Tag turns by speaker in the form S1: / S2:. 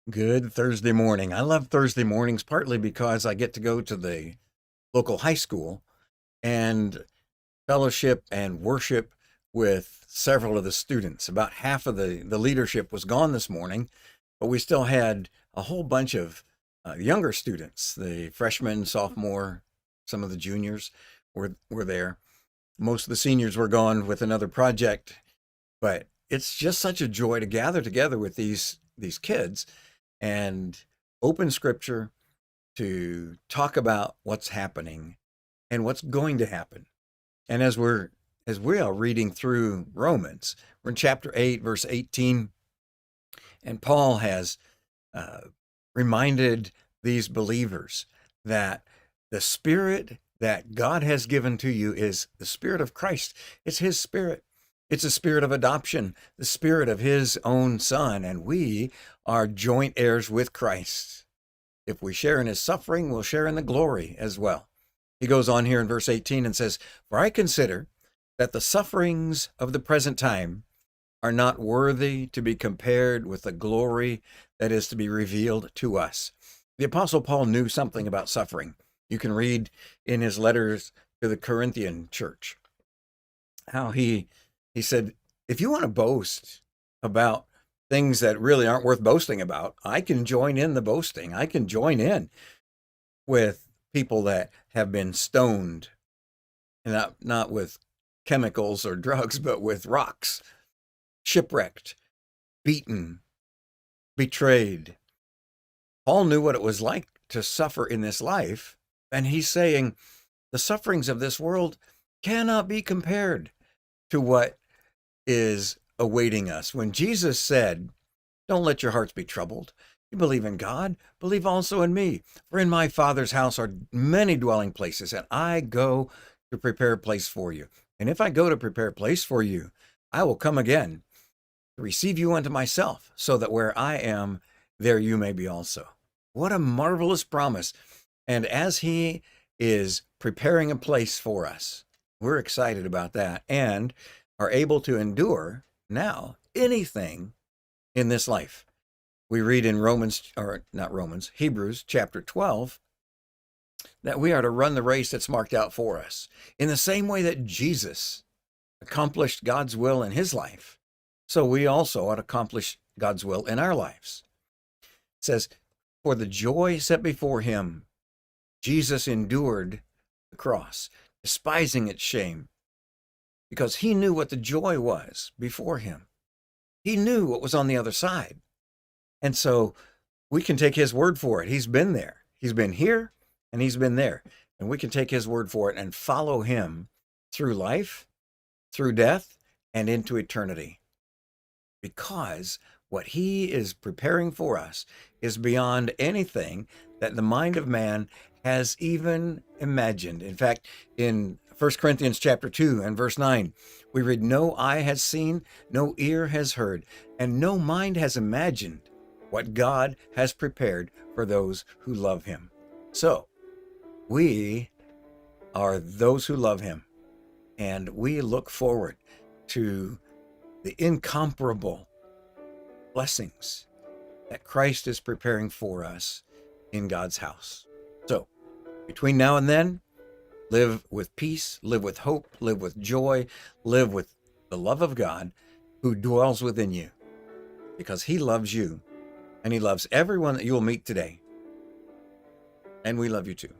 S1: Good Thursday morning. I love Thursday mornings partly because I get to go to the local high school and fellowship and worship with several of the students. About half of the leadership was gone this morning, but we still had a whole bunch of younger students. The freshmen, sophomore, some of the juniors were there. Most of the seniors were gone with another project, but it's just such a joy to gather together with these kids and open scripture to talk about what's happening and what's going to happen. And as we are reading through Romans, we're in chapter 8, verse 18, and Paul has uh, reminded these believers that the spirit that God has given to you is the spirit of Christ. It's his spirit. It's a spirit of adoption, the spirit of his own son, and we are joint heirs with Christ. If we share in his suffering, we'll share in the glory as well. He goes on here in verse 18 and says, "For I consider that the sufferings of the present time are not worthy to be compared with the glory that is to be revealed to us." The Apostle Paul knew something about suffering. You can read in his letters to the Corinthian church how he said, if you want to boast about things that really aren't worth boasting about, I can join in the boasting. I can join in with people that have been stoned, and not with chemicals or drugs, but with rocks, shipwrecked, beaten, betrayed. Paul knew what it was like to suffer in this life, and he's saying the sufferings of this world cannot be compared to what is awaiting us. When Jesus said, "Don't let your hearts be troubled. You believe in God, believe also in me. For in my Father's house are many dwelling places, and I go to prepare a place for you. And if I go to prepare a place for you, I will come again to receive you unto myself, so that where I am, there you may be also." What a marvelous promise. And as he is preparing a place for us, we're excited about that and are able to endure now anything in this life. We read in Hebrews chapter 12, that we are to run the race that's marked out for us in the same way that Jesus accomplished God's will in his life. So we also ought to accomplish God's will in our lives. It says, for the joy set before him, Jesus endured the cross, despising its shame, because he knew what the joy was before him. He knew what was on the other side. And so we can take his word for it. He's been there. He's been here and he's been there. And we can take his word for it and follow him through life, through death, and into eternity. Because what he is preparing for us is beyond anything that the mind of man has even imagined. In fact, in 1 Corinthians chapter 2 and verse 9, we read, "No eye has seen, no ear has heard, and no mind has imagined what God has prepared for those who love him." So, we are those who love him, and we look forward to the incomparable blessings that Christ is preparing for us in God's house. So, between now and then, live with peace, live with hope, live with joy, live with the love of God who dwells within you, because he loves you and he loves everyone that you will meet today. And we love you too.